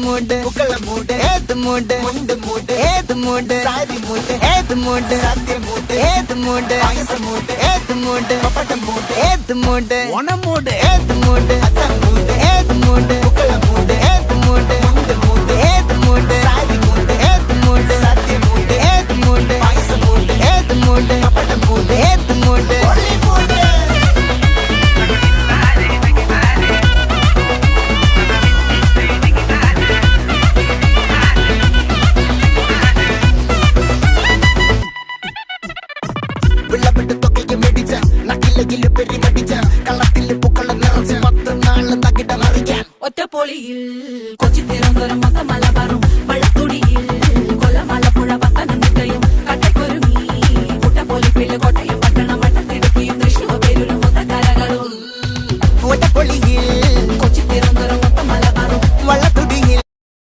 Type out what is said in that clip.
மூடு புக்கள மூடு ஏத்து மூடு முண்டு மூடு ஏத்து மூடு சாதி மூடு ஏத்து மூடு சத்திய மூடு ஏத்து மூடு பாயச மூடு ஏத்து மூடு பப்பட்ட மூடு ஏத்து மூடு ஒன மூடு ஏத்து மூடு அத்த மூடு ஏத்து மூடு புக்கள மூடு ஏத்து மூடு முண்டு மூடு ஏத்து மூடு சாதி மூடு ஏத்து மூடு சத்திய மூடு ஏத்து மூடு பாயச மூடு ஏத்து மூடு பப்பட்ட மூடு ஏத்து மூடு ஒளி மூடு വിളവിട്ട് തൊക്കയ്ക്ക് മേടിച്ച നക്കിലകില് പെരിമടിച്ച കള്ളത്തില് പൂക്കള നിറച്ച് 10 നാള് തകിട മറിക്കാൻ ഒറ്റപ്പൊളിയിൽ കൊച്ചി തിരുവനന്തപുരം മൊത്തം മലബാറും